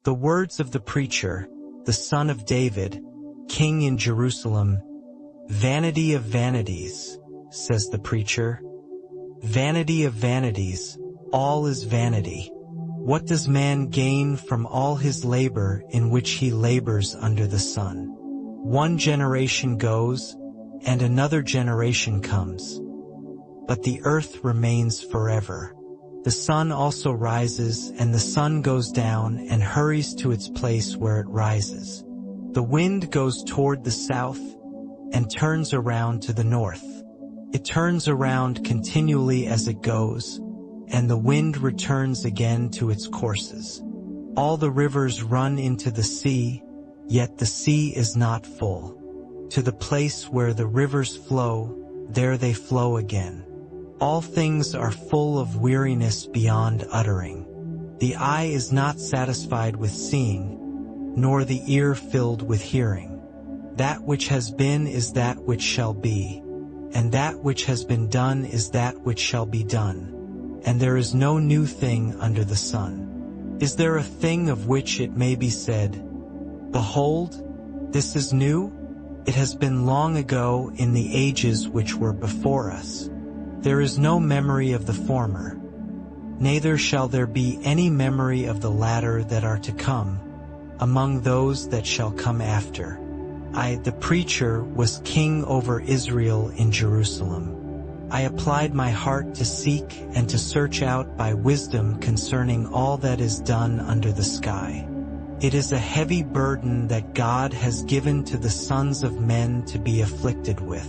The words of the preacher, the son of David, king in Jerusalem. Vanity of vanities, says the preacher. Vanity of vanities, all is vanity. What does man gain from all his labor in which he labors under the sun? One generation goes, and another generation comes, but the earth remains forever. The sun also rises, and the sun goes down and hurries to its place where it rises. The wind goes toward the south and turns around to the north. It turns around continually as it goes, and the wind returns again to its courses. All the rivers run into the sea, yet the sea is not full. To the place where the rivers flow, there they flow again. All things are full of weariness beyond uttering. The eye is not satisfied with seeing, nor the ear filled with hearing. That which has been is that which shall be, and that which has been done is that which shall be done. And there is no new thing under the sun. Is there a thing of which it may be said, Behold, this is new? It has been long ago in the ages which were before us. There is no memory of the former, neither shall there be any memory of the latter that are to come, among those that shall come after. I, the preacher, was king over Israel in Jerusalem. I applied my heart to seek and to search out by wisdom concerning all that is done under the sky. It is a heavy burden that God has given to the sons of men to be afflicted with.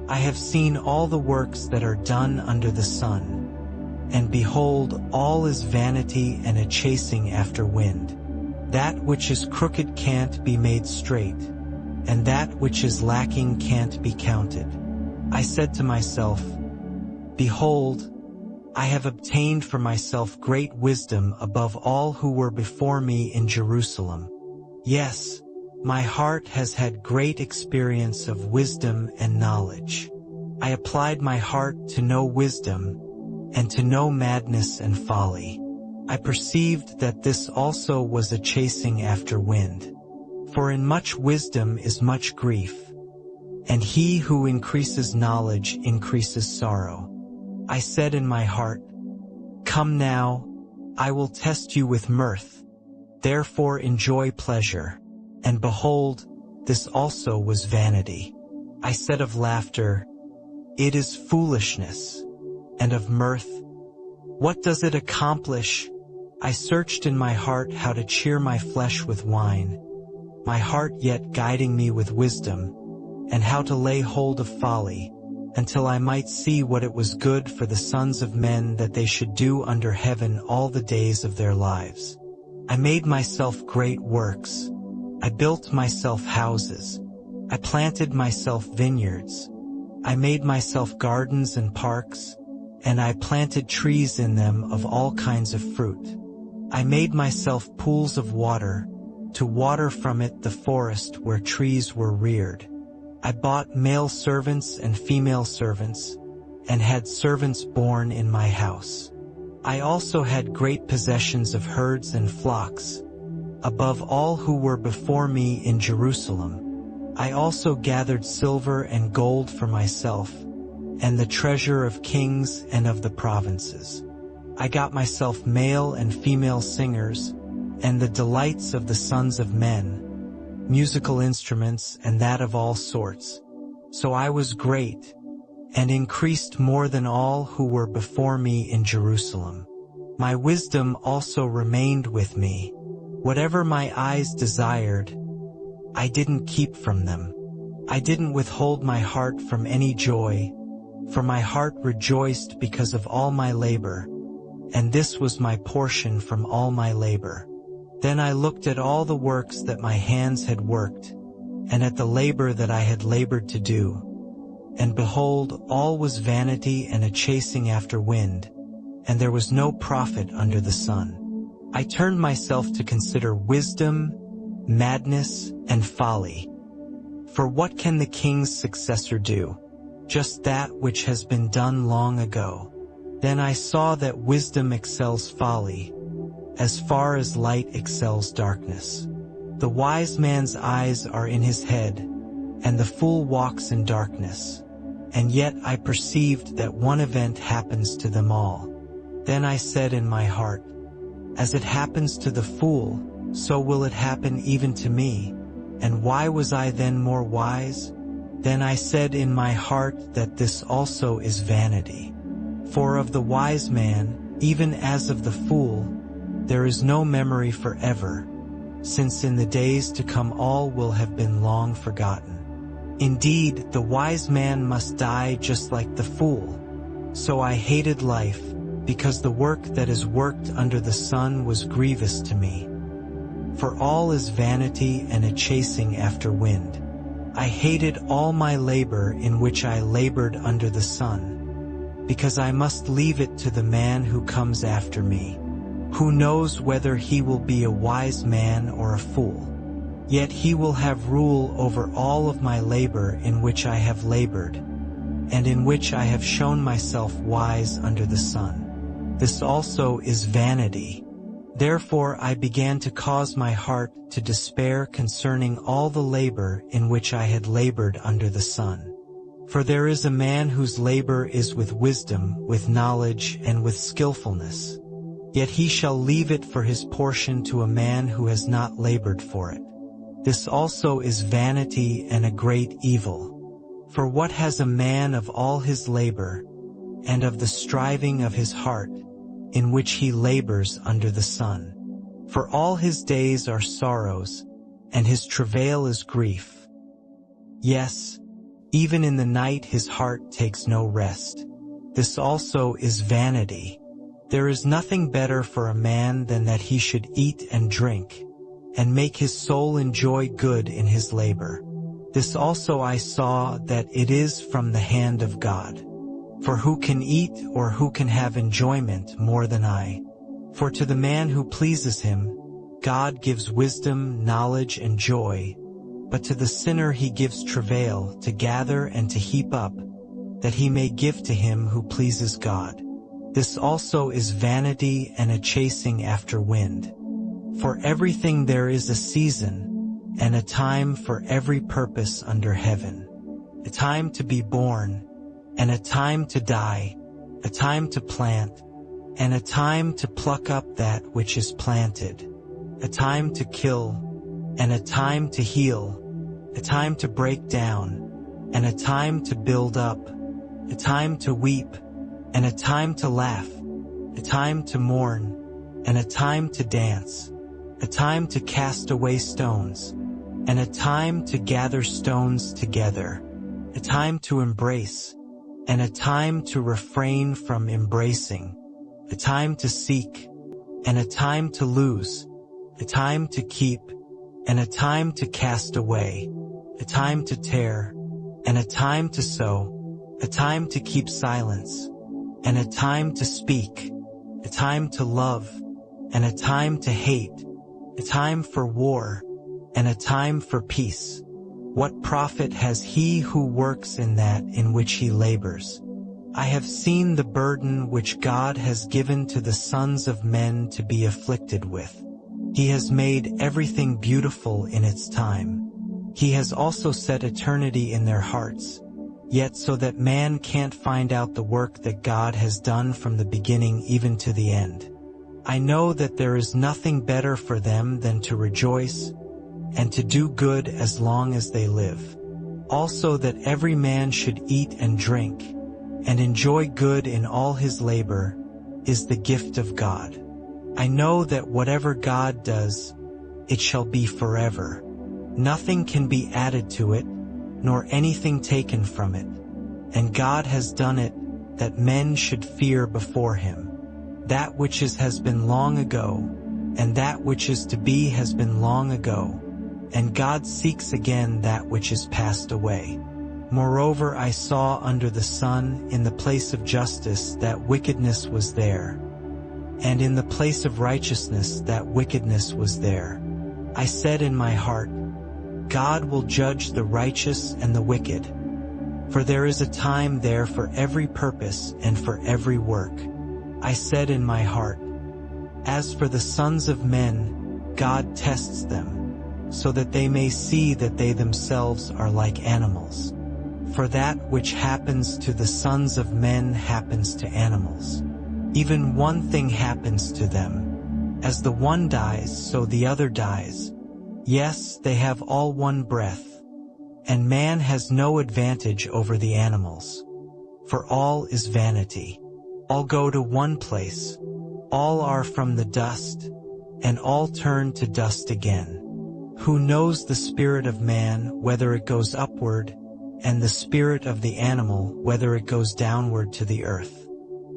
I have seen all the works that are done under the sun, and behold, all is vanity and a chasing after wind. That which is crooked can't be made straight, and that which is lacking can't be counted. I said to myself, Behold, I have obtained for myself great wisdom above all who were before me in Jerusalem. Yes, my heart has had great experience of wisdom and knowledge. I applied my heart to know wisdom, and to know madness and folly. I perceived that this also was a chasing after wind. For in much wisdom is much grief, and he who increases knowledge increases sorrow. I said in my heart, Come now, I will test you with mirth, therefore enjoy pleasure. And behold, this also was vanity. I said of laughter, It is foolishness, and of mirth, what does it accomplish? I searched in my heart how to cheer my flesh with wine, my heart yet guiding me with wisdom, and how to lay hold of folly, until I might see what it was good for the sons of men that they should do under heaven all the days of their lives. I made myself great works. I built myself houses. I planted myself vineyards. I made myself gardens and parks, and I planted trees in them of all kinds of fruit. I made myself pools of water, to water from it the forest where trees were reared. I bought male servants and female servants, and had servants born in my house. I also had great possessions of herds and flocks, above all who were before me in Jerusalem. I also gathered silver and gold for myself, and the treasure of kings and of the provinces. I got myself male and female singers, and the delights of the sons of men, musical instruments and that of all sorts. So I was great, and increased more than all who were before me in Jerusalem. My wisdom also remained with me. Whatever my eyes desired, I didn't keep from them. I didn't withhold my heart from any joy, for my heart rejoiced because of all my labor, and this was my portion from all my labor. Then I looked at all the works that my hands had worked, and at the labor that I had labored to do. And behold, all was vanity and a chasing after wind, and there was no profit under the sun. I turned myself to consider wisdom, madness, and folly. For what can the king's successor do? Just that which has been done long ago. Then I saw that wisdom excels folly, as far as light excels darkness. The wise man's eyes are in his head, and the fool walks in darkness. And yet I perceived that one event happens to them all. Then I said in my heart, as it happens to the fool, so will it happen even to me. And why was I then more wise? Then I said in my heart that this also is vanity. For of the wise man, even as of the fool, there is no memory forever, since in the days to come all will have been long forgotten. Indeed, the wise man must die just like the fool. So I hated life, because the work that is worked under the sun was grievous to me. For all is vanity and a chasing after wind. I hated all my labor in which I labored under the sun, because I must leave it to the man who comes after me, who knows whether he will be a wise man or a fool. Yet he will have rule over all of my labor in which I have labored, and in which I have shown myself wise under the sun. This also is vanity. Therefore I began to cause my heart to despair concerning all the labor in which I had labored under the sun. For there is a man whose labor is with wisdom, with knowledge, and with skillfulness. Yet he shall leave it for his portion to a man who has not labored for it. This also is vanity and a great evil. For what has a man of all his labor, and of the striving of his heart, in which he labors under the sun? For all his days are sorrows, and his travail is grief. Yes, even in the night his heart takes no rest. This also is vanity. There is nothing better for a man than that he should eat and drink, and make his soul enjoy good in his labor. This also I saw that it is from the hand of God. For who can eat or who can have enjoyment more than I? For to the man who pleases him, God gives wisdom, knowledge, and joy, but to the sinner he gives travail to gather and to heap up, that he may give to him who pleases God. This also is vanity and a chasing after wind. For everything there is a season, and a time for every purpose under heaven. A time to be born, and a time to die, a time to plant, and a time to pluck up that which is planted, a time to kill, and a time to heal, a time to break down, and a time to build up, a time to weep, and a time to laugh, a time to mourn, and a time to dance, a time to cast away stones, and a time to gather stones together, a time to embrace, and a time to refrain from embracing, a time to seek, and a time to lose, a time to keep, and a time to cast away, a time to tear, and a time to sow, a time to keep silence, and a time to speak, a time to love, and a time to hate, a time for war, and a time for peace. What profit has he who works in that in which he labors? I have seen the burden which God has given to the sons of men to be afflicted with. He has made everything beautiful in its time. He has also set eternity in their hearts, yet so that man can't find out the work that God has done from the beginning even to the end. I know that there is nothing better for them than to rejoice and to do good as long as they live. Also that every man should eat and drink and enjoy good in all his labor is the gift of God. I know that whatever God does, it shall be forever. Nothing can be added to it, nor anything taken from it. And God has done it, that men should fear before him. That which is has been long ago, and that which is to be has been long ago, and God seeks again that which is passed away. Moreover, I saw under the sun, in the place of justice, that wickedness was there, and in the place of righteousness that wickedness was there. I said in my heart, God will judge the righteous and the wicked, for there is a time there for every purpose and for every work. I said in my heart, As for the sons of men, God tests them, so that they may see that they themselves are like animals. For that which happens to the sons of men happens to animals. Even one thing happens to them. As the one dies, so the other dies. Yes, they have all one breath. And man has no advantage over the animals. For all is vanity. All go to one place. All are from the dust, and all turn to dust again. Who knows the spirit of man, whether it goes upward, and the spirit of the animal, whether it goes downward to the earth?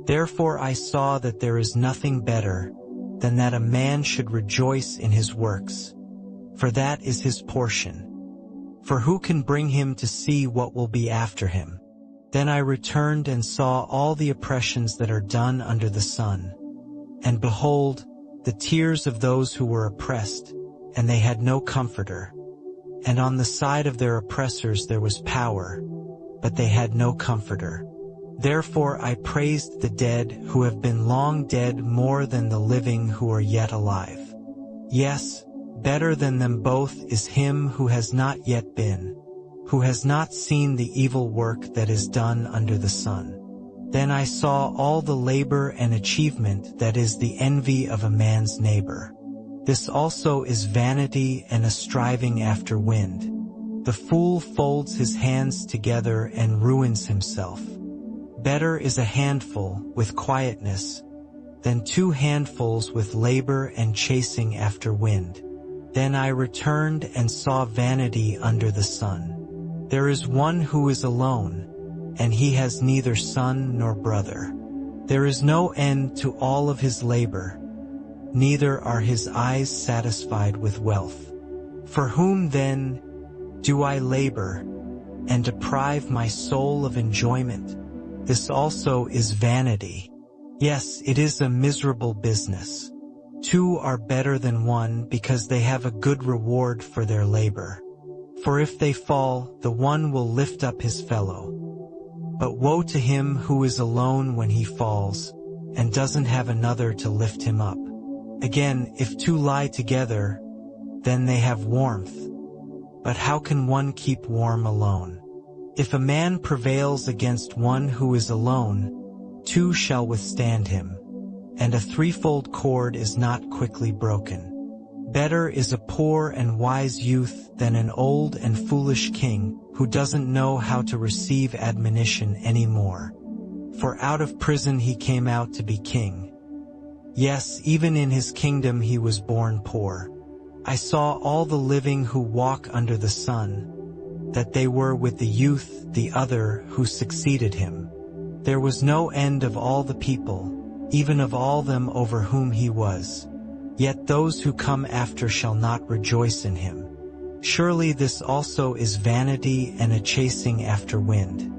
Therefore I saw that there is nothing better than that a man should rejoice in his works, for that is his portion. For who can bring him to see what will be after him? Then I returned and saw all the oppressions that are done under the sun. And behold, the tears of those who were oppressed, and they had no comforter. And on the side of their oppressors there was power, but they had no comforter. Therefore I praised the dead who have been long dead more than the living who are yet alive. Yes, better than them both is him who has not yet been, who has not seen the evil work that is done under the sun. Then I saw all the labor and achievement that is the envy of a man's neighbor. This also is vanity and a striving after wind. The fool folds his hands together and ruins himself. Better is a handful with quietness than 2 handfuls with labor and chasing after wind. Then I returned and saw vanity under the sun. There is one who is alone, and he has neither son nor brother. There is no end to all of his labor, neither are his eyes satisfied with wealth. For whom then do I labor, and deprive my soul of enjoyment? This also is vanity. Yes, it is a miserable business. 2 are better than 1 because they have a good reward for their labor. For if they fall, the one will lift up his fellow. But woe to him who is alone when he falls, and doesn't have another to lift him up. Again, if 2 lie together, then they have warmth. But how can one keep warm alone? If a man prevails against one who is alone, 2 shall withstand him. And a 3-fold cord is not quickly broken. Better is a poor and wise youth than an old and foolish king who doesn't know how to receive admonition anymore. For out of prison he came out to be king. Yes, even in his kingdom he was born poor. I saw all the living who walk under the sun, that they were with the youth, the other, who succeeded him. There was no end of all the people, even of all them over whom he was. Yet those who come after shall not rejoice in him. Surely this also is vanity and a chasing after wind.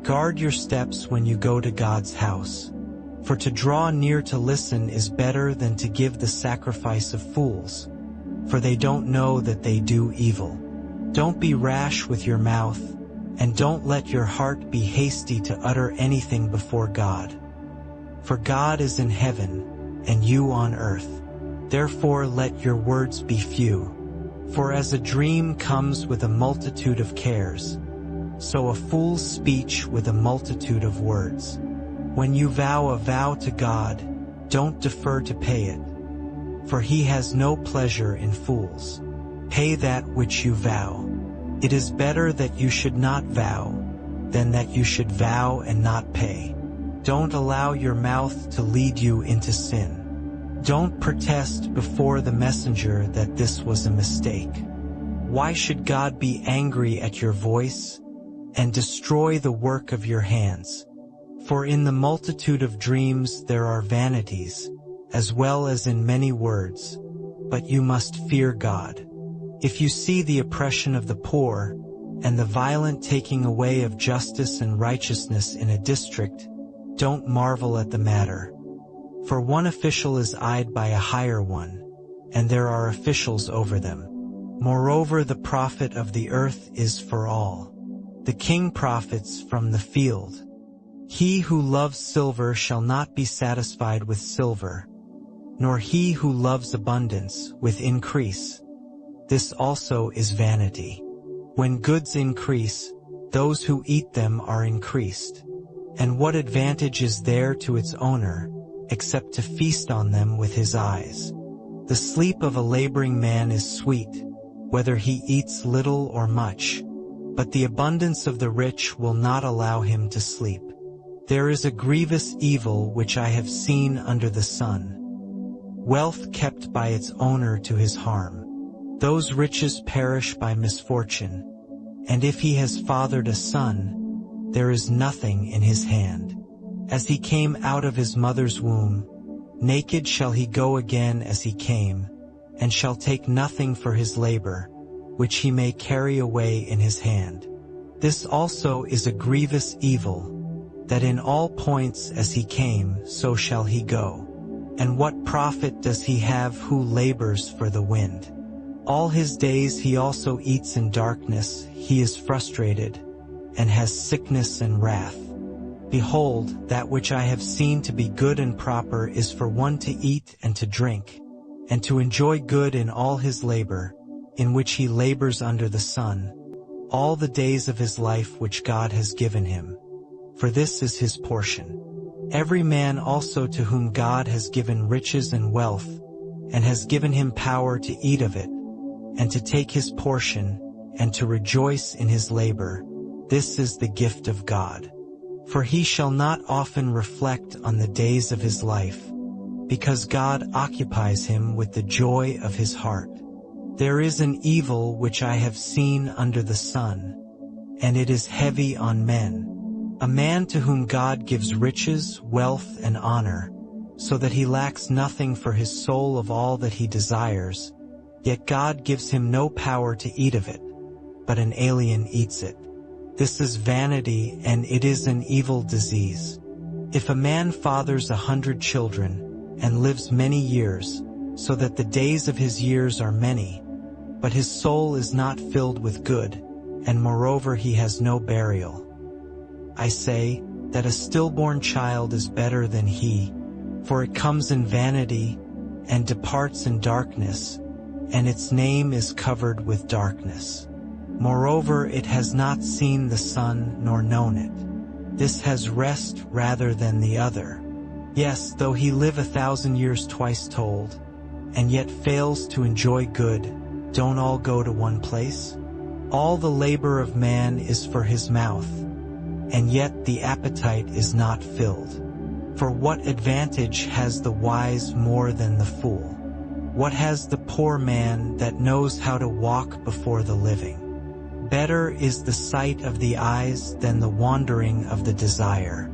Guard your steps when you go to God's house. For to draw near to listen is better than to give the sacrifice of fools, for they don't know that they do evil. Don't be rash with your mouth, and don't let your heart be hasty to utter anything before God. For God is in heaven, and you on earth. Therefore let your words be few. For as a dream comes with a multitude of cares, so a fool's speech with a multitude of words. When you vow a vow to God, don't defer to pay it, for he has no pleasure in fools. Pay that which you vow. It is better that you should not vow, than that you should vow and not pay. Don't allow your mouth to lead you into sin. Don't protest before the messenger that this was a mistake. Why should God be angry at your voice and destroy the work of your hands? For in the multitude of dreams there are vanities, as well as in many words, but you must fear God. If you see the oppression of the poor, and the violent taking away of justice and righteousness in a district, don't marvel at the matter. For one official is eyed by a higher one, and there are officials over them. Moreover, the profit of the earth is for all. The king profits from the field. He who loves silver shall not be satisfied with silver, nor he who loves abundance with increase. This also is vanity. When goods increase, those who eat them are increased. And what advantage is there to its owner, except to feast on them with his eyes? The sleep of a laboring man is sweet, whether he eats little or much, but the abundance of the rich will not allow him to sleep. There is a grievous evil which I have seen under the sun: wealth kept by its owner to his harm. Those riches perish by misfortune, and if he has fathered a son, there is nothing in his hand. As he came out of his mother's womb, naked shall he go again as he came, and shall take nothing for his labor, which he may carry away in his hand. This also is a grievous evil, that in all points as he came, so shall he go. And what profit does he have who labors for the wind? All his days he also eats in darkness, he is frustrated, and has sickness and wrath. Behold, that which I have seen to be good and proper is for one to eat and to drink, and to enjoy good in all his labor, in which he labors under the sun, all the days of his life which God has given him. For this is his portion. Every man also to whom God has given riches and wealth, and has given him power to eat of it, and to take his portion, and to rejoice in his labor, this is the gift of God. For he shall not often reflect on the days of his life, because God occupies him with the joy of his heart. There is an evil which I have seen under the sun, and it is heavy on men: a man to whom God gives riches, wealth, and honor, so that he lacks nothing for his soul of all that he desires, yet God gives him no power to eat of it, but an alien eats it. This is vanity, and it is an evil disease. If a man fathers 100 children, and lives many years, so that the days of his years are many, but his soul is not filled with good, and moreover he has no burial, I say, that a stillborn child is better than he, for it comes in vanity, and departs in darkness, and its name is covered with darkness. Moreover, it has not seen the sun nor known it. This has rest rather than the other. Yes, though he live 1,000 years twice told, and yet fails to enjoy good, don't all go to one place? All the labor of man is for his mouth, and yet the appetite is not filled. For what advantage has the wise more than the fool? What has the poor man that knows how to walk before the living? Better is the sight of the eyes than the wandering of the desire.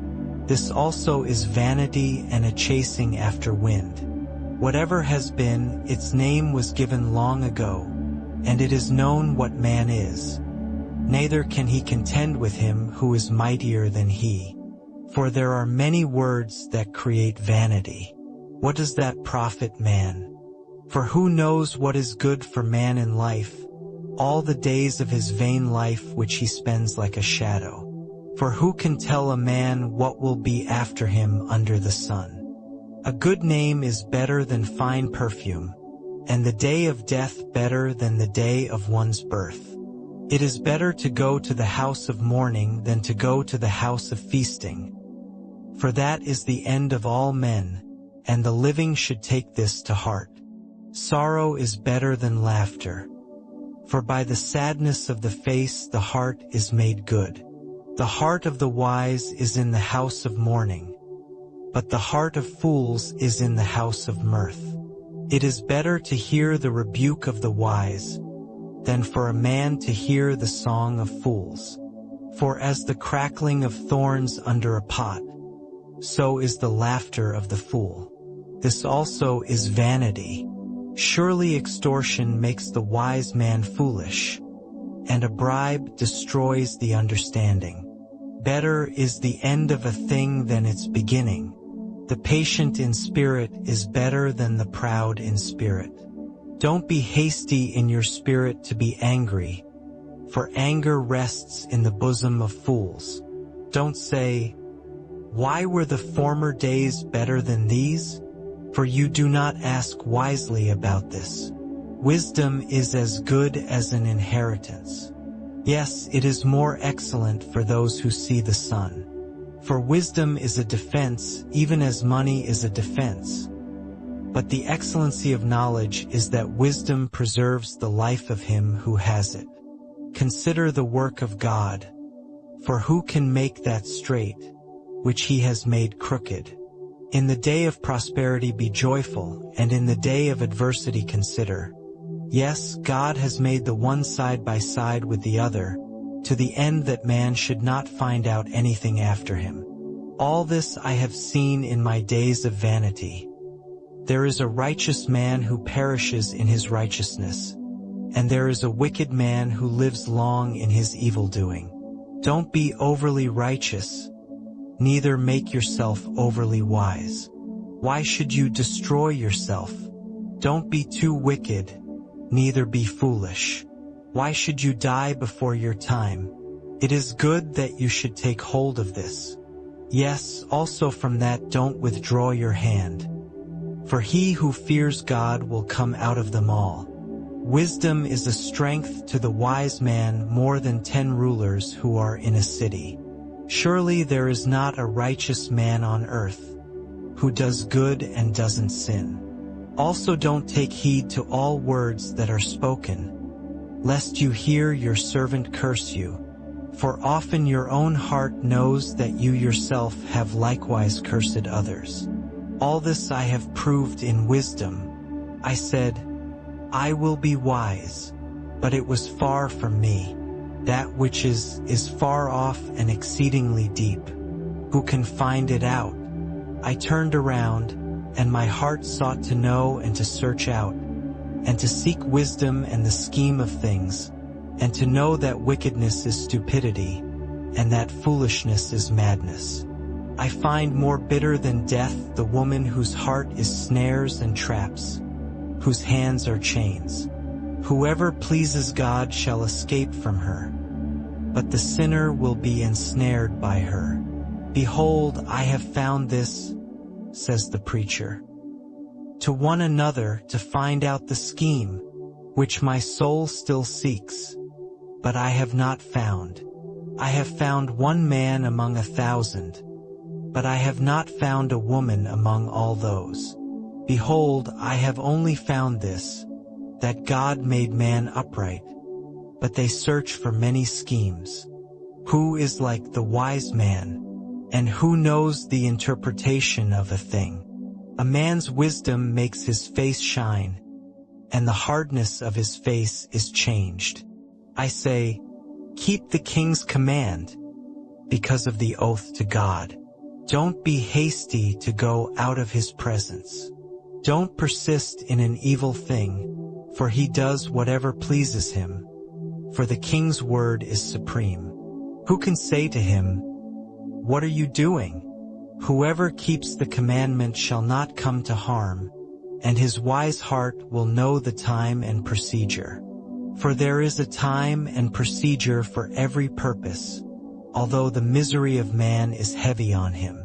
This also is vanity and a chasing after wind. Whatever has been, its name was given long ago, and it is known what man is. Neither can he contend with him who is mightier than he. For there are many words that create vanity. What does that profit man? For who knows what is good for man in life, all the days of his vain life which he spends like a shadow? For who can tell a man what will be after him under the sun? A good name is better than fine perfume, and the day of death better than the day of one's birth. It is better to go to the house of mourning than to go to the house of feasting. For that is the end of all men, and the living should take this to heart. Sorrow is better than laughter, for by the sadness of the face the heart is made good. The heart of the wise is in the house of mourning, but the heart of fools is in the house of mirth. It is better to hear the rebuke of the wise, than for a man to hear the song of fools. For as the crackling of thorns under a pot, so is the laughter of the fool. This also is vanity. Surely extortion makes the wise man foolish, and a bribe destroys the understanding. Better is the end of a thing than its beginning. The patient in spirit is better than the proud in spirit. Don't be hasty in your spirit to be angry, for anger rests in the bosom of fools. Don't say, "Why were the former days better than these?" for you do not ask wisely about this. Wisdom is as good as an inheritance. Yes, it is more excellent for those who see the sun. For wisdom is a defense, even as money is a defense. But the excellency of knowledge is that wisdom preserves the life of him who has it. Consider the work of God, for who can make that straight, which he has made crooked? In the day of prosperity be joyful, and in the day of adversity consider. Yes, God has made the one side by side with the other, to the end that man should not find out anything after him. All this I have seen in my days of vanity. There is a righteous man who perishes in his righteousness, and there is a wicked man who lives long in his evil-doing. Don't be overly righteous, neither make yourself overly wise. Why should you destroy yourself? Don't be too wicked, neither be foolish. Why should you die before your time? It is good that you should take hold of this. Yes, also from that don't withdraw your hand. For he who fears God will come out of them all. Wisdom is a strength to the wise man more than 10 rulers who are in a city. Surely there is not a righteous man on earth, who does good and doesn't sin. Also don't take heed to all words that are spoken, lest you hear your servant curse you. For often your own heart knows that you yourself have likewise cursed others. All this I have proved in wisdom. I said, I will be wise, but it was far from me. That which is far off and exceedingly deep. Who can find it out? I turned around, and my heart sought to know and to search out, and to seek wisdom and the scheme of things, and to know that wickedness is stupidity, and that foolishness is madness. I find more bitter than death the woman whose heart is snares and traps, whose hands are chains. Whoever pleases God shall escape from her, but the sinner will be ensnared by her. Behold, I have found this, says the preacher, to one another to find out the scheme, which my soul still seeks, but I have not found. I have found one man among 1,000, but I have not found a woman among all those. Behold, I have only found this, that God made man upright, but they search for many schemes. Who is like the wise man, and who knows the interpretation of a thing? A man's wisdom makes his face shine, and the hardness of his face is changed. I say, keep the king's command, because of the oath to God. Don't be hasty to go out of his presence. Don't persist in an evil thing, for he does whatever pleases him. For the king's word is supreme. Who can say to him, what are you doing? Whoever keeps the commandment shall not come to harm, and his wise heart will know the time and procedure. For there is a time and procedure for every purpose, although the misery of man is heavy on him.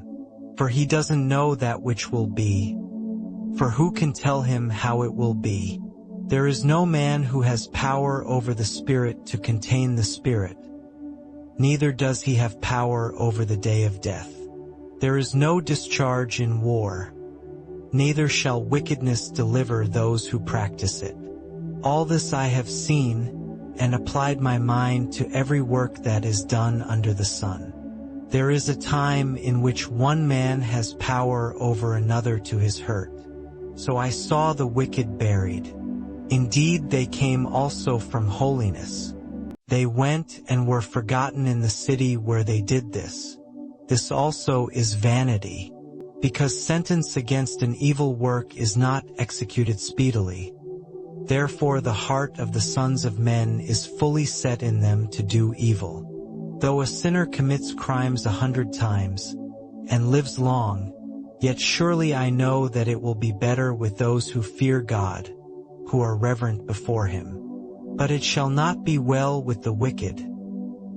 For he doesn't know that which will be. For who can tell him how it will be? There is no man who has power over the Spirit to contain the Spirit, neither does he have power over the day of death. There is no discharge in war, neither shall wickedness deliver those who practice it. All this I have seen, and applied my mind to every work that is done under the sun. There is a time in which one man has power over another to his hurt. So I saw the wicked buried. Indeed, they came also from holiness. They went and were forgotten in the city where they did this. This also is vanity, because sentence against an evil work is not executed speedily. Therefore the heart of the sons of men is fully set in them to do evil. Though a sinner commits crimes 100 times, and lives long, yet surely I know that it will be better with those who fear God, who are reverent before him. But it shall not be well with the wicked,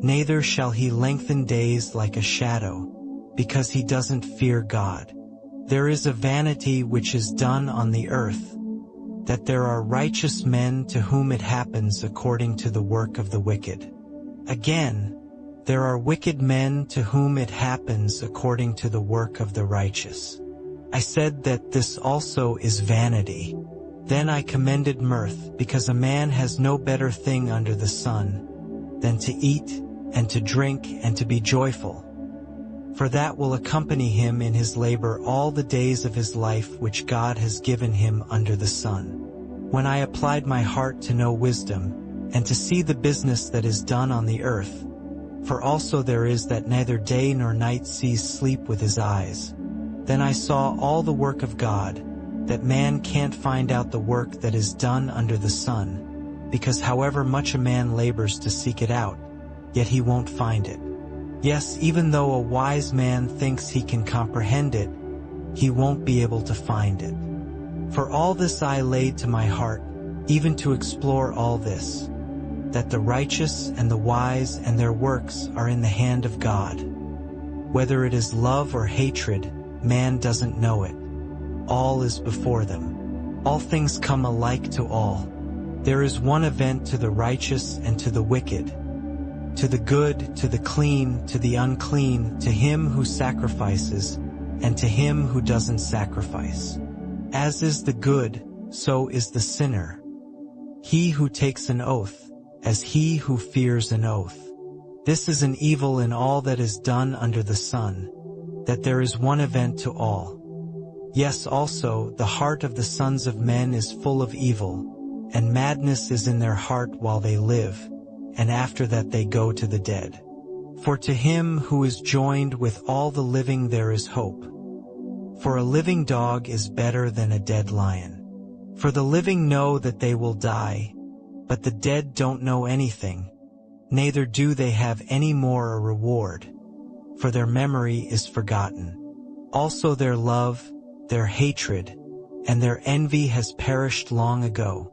neither shall he lengthen days like a shadow, because he doesn't fear God. There is a vanity which is done on the earth, that there are righteous men to whom it happens according to the work of the wicked. Again, there are wicked men to whom it happens according to the work of the righteous. I said that this also is vanity. Then I commended mirth, because a man has no better thing under the sun than to eat and to drink and to be joyful. For that will accompany him in his labor all the days of his life which God has given him under the sun. When I applied my heart to know wisdom, and to see the business that is done on the earth, for also there is that neither day nor night sees sleep with his eyes, then I saw all the work of God, that man can't find out the work that is done under the sun, because however much a man labors to seek it out, yet he won't find it. Yes, even though a wise man thinks he can comprehend it, he won't be able to find it. For all this I laid to my heart, even to explore all this, that the righteous and the wise and their works are in the hand of God. Whether it is love or hatred, man doesn't know it. All is before them. All things come alike to all. There is one event to the righteous and to the wicked, to the good, to the clean, to the unclean, to him who sacrifices, and to him who doesn't sacrifice. As is the good, so is the sinner. He who takes an oath, as he who fears an oath. This is an evil in all that is done under the sun, that there is one event to all. Yes, also, the heart of the sons of men is full of evil, and madness is in their heart while they live, and after that they go to the dead. For to him who is joined with all the living there is hope. For a living dog is better than a dead lion. For the living know that they will die, but the dead don't know anything, neither do they have any more a reward, for their memory is forgotten. Also their love, their hatred, and their envy has perished long ago.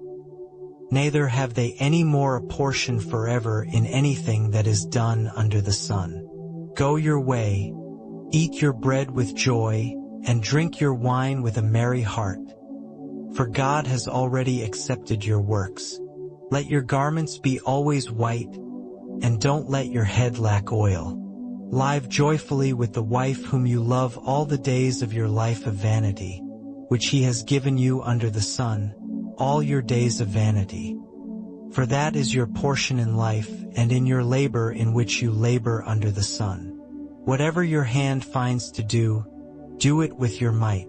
Neither have they any more a portion forever in anything that is done under the sun. Go your way, eat your bread with joy, and drink your wine with a merry heart. For God has already accepted your works. Let your garments be always white, and don't let your head lack oil. Live joyfully with the wife whom you love all the days of your life of vanity, which he has given you under the sun, all your days of vanity. For that is your portion in life, and in your labor in which you labor under the sun. Whatever your hand finds to do, do it with your might.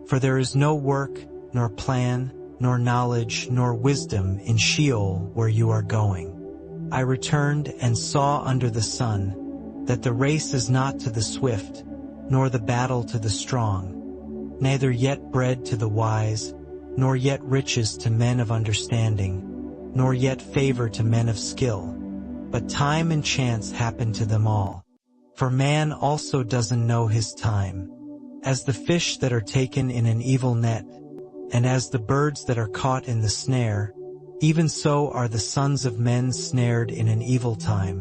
For there is no work, nor plan, nor knowledge, nor wisdom in Sheol where you are going. I returned and saw under the sun, that the race is not to the swift, nor the battle to the strong, neither yet bread to the wise, nor yet riches to men of understanding, nor yet favor to men of skill, but time and chance happen to them all. For man also doesn't know his time. As the fish that are taken in an evil net, and as the birds that are caught in the snare, even so are the sons of men snared in an evil time,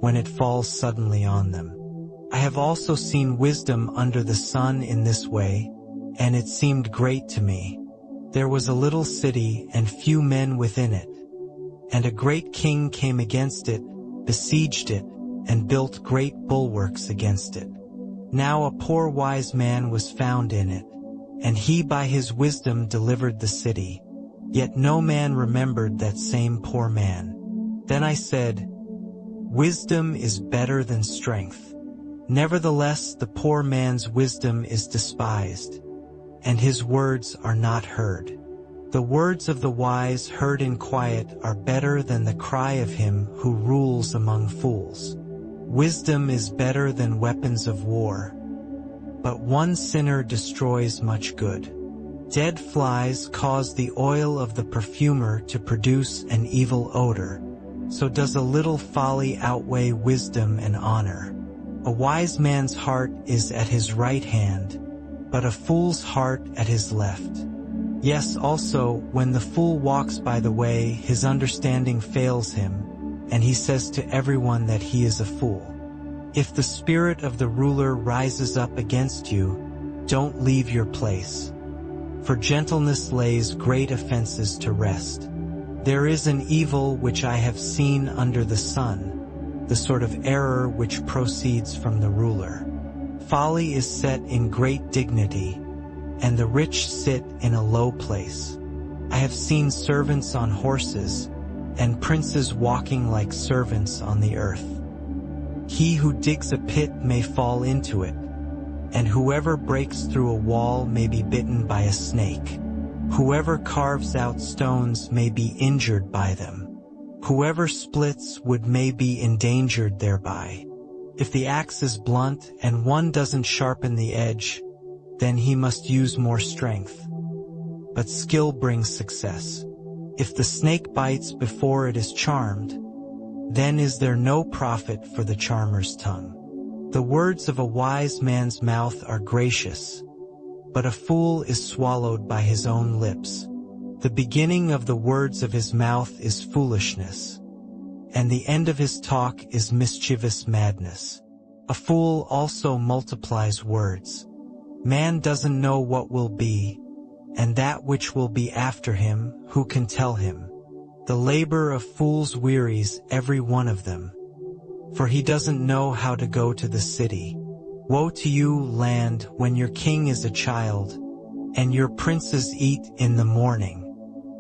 when it falls suddenly on them. I have also seen wisdom under the sun in this way, and it seemed great to me. There was a little city and few men within it, and a great king came against it, besieged it, and built great bulwarks against it. Now a poor wise man was found in it, and he by his wisdom delivered the city. Yet no man remembered that same poor man. Then I said, Wisdom is better than strength. Nevertheless, the poor man's wisdom is despised, and his words are not heard. The words of the wise heard in quiet are better than the cry of him who rules among fools. Wisdom is better than weapons of war, but one sinner destroys much good. Dead flies cause the oil of the perfumer to produce an evil odor. So does a little folly outweigh wisdom and honor. A wise man's heart is at his right hand, but a fool's heart at his left. Yes, also, when the fool walks by the way, his understanding fails him, and he says to everyone that he is a fool. If the spirit of the ruler rises up against you, don't leave your place. For gentleness lays great offenses to rest. There is an evil which I have seen under the sun, the sort of error which proceeds from the ruler. Folly is set in great dignity, and the rich sit in a low place. I have seen servants on horses, and princes walking like servants on the earth. He who digs a pit may fall into it, and whoever breaks through a wall may be bitten by a snake. Whoever carves out stones may be injured by them. Whoever splits wood may be endangered thereby. If the axe is blunt and one doesn't sharpen the edge, then he must use more strength. But skill brings success. If the snake bites before it is charmed, then is there no profit for the charmer's tongue. The words of a wise man's mouth are gracious, but a fool is swallowed by his own lips. The beginning of the words of his mouth is foolishness, and the end of his talk is mischievous madness. A fool also multiplies words. Man doesn't know what will be, and that which will be after him, who can tell him? The labor of fools wearies every one of them, for he doesn't know how to go to the city. Woe to you, land, when your king is a child, and your princes eat in the morning.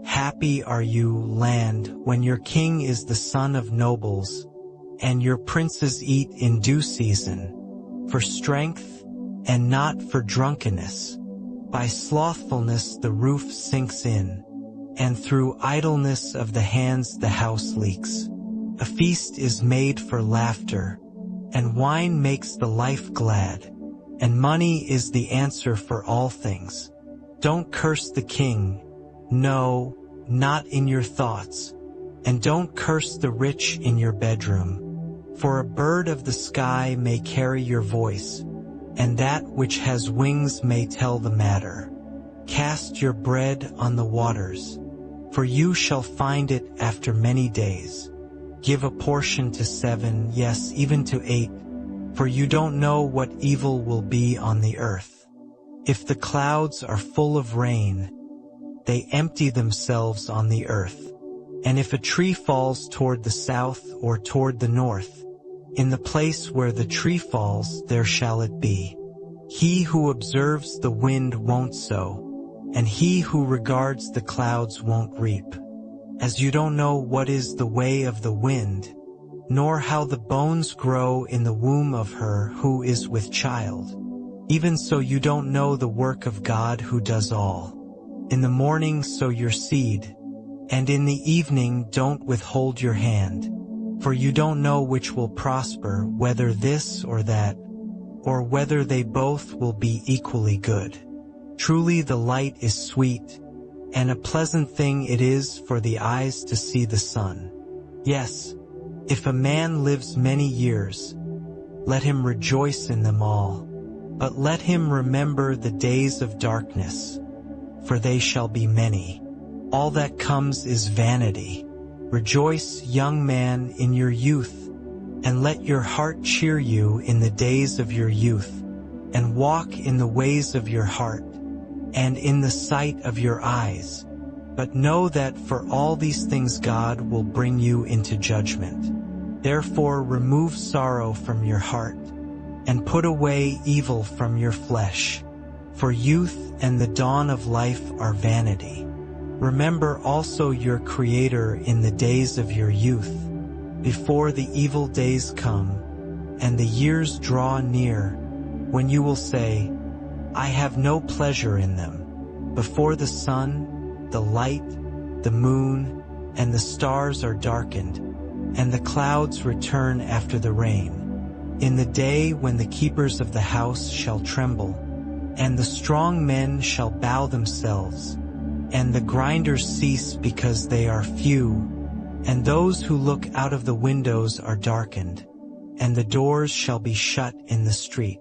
Happy are you, land, when your king is the son of nobles, and your princes eat in due season, for strength, and not for drunkenness. By slothfulness the roof sinks in, and through idleness of the hands the house leaks. A feast is made for laughter, and wine makes the life glad, and money is the answer for all things. Don't curse the king, no, not in your thoughts, and don't curse the rich in your bedroom, for a bird of the sky may carry your voice, and that which has wings may tell the matter. Cast your bread on the waters, for you shall find it after many days. Give a portion to 7, yes, even to 8, for you don't know what evil will be on the earth. If the clouds are full of rain, they empty themselves on the earth. And if a tree falls toward the south or toward the north, in the place where the tree falls there shall it be. He who observes the wind won't sow, and he who regards the clouds won't reap. As you don't know what is the way of the wind, nor how the bones grow in the womb of her who is with child, even so you don't know the work of God who does all. In the morning sow your seed, and in the evening don't withhold your hand, for you don't know which will prosper, whether this or that, or whether they both will be equally good. Truly the light is sweet, and a pleasant thing it is for the eyes to see the sun. Yes, if a man lives many years, let him rejoice in them all, but let him remember the days of darkness, for they shall be many. All that comes is vanity. Rejoice, young man, in your youth, and let your heart cheer you in the days of your youth, and walk in the ways of your heart, and in the sight of your eyes. But know that for all these things God will bring you into judgment. Therefore remove sorrow from your heart, and put away evil from your flesh. For youth and the dawn of life are vanity. Remember also your Creator in the days of your youth, before the evil days come, and the years draw near, when you will say, I have no pleasure in them. Before the sun, the light, the moon, and the stars are darkened, and the clouds return after the rain. In the day when the keepers of the house shall tremble, and the strong men shall bow themselves, and the grinders cease because they are few, and those who look out of the windows are darkened, and the doors shall be shut in the street.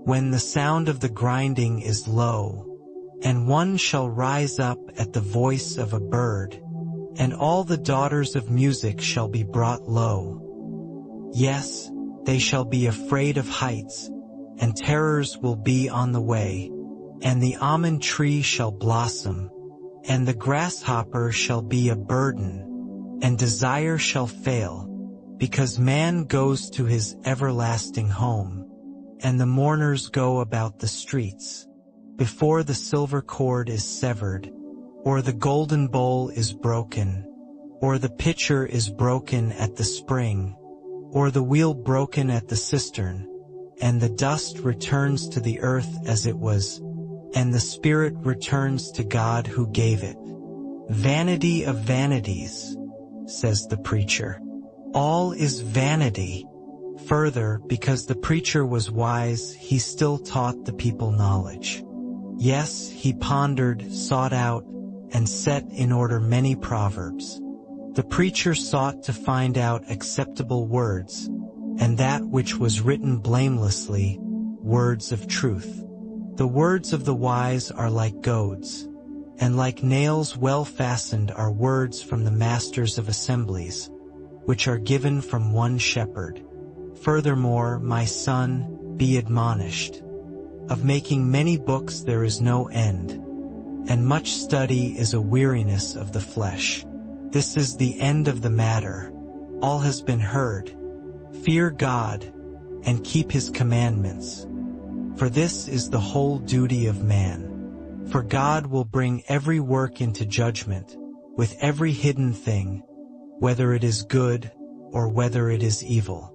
When the sound of the grinding is low, and one shall rise up at the voice of a bird, and all the daughters of music shall be brought low. Yes, they shall be afraid of heights, and terrors will be on the way. and the almond tree shall blossom, and the grasshopper shall be a burden, and desire shall fail, because man goes to his everlasting home, and the mourners go about the streets, before the silver cord is severed, or the golden bowl is broken, or the pitcher is broken at the spring, or the wheel broken at the cistern, and the dust returns to the earth as it was, and the spirit returns to God who gave it. Vanity of vanities, says the preacher. All is vanity. Further, because the preacher was wise, he still taught the people knowledge. Yes, he pondered, sought out, and set in order many proverbs. The preacher sought to find out acceptable words, and that which was written blamelessly, words of truth. The words of the wise are like goads, and like nails well fastened are words from the masters of assemblies, which are given from one shepherd. Furthermore, my son, be admonished. Of making many books there is no end, and much study is a weariness of the flesh. This is the end of the matter. All has been heard. Fear God, and keep his commandments. For this is the whole duty of man. For God will bring every work into judgment, with every hidden thing, whether it is good or whether it is evil.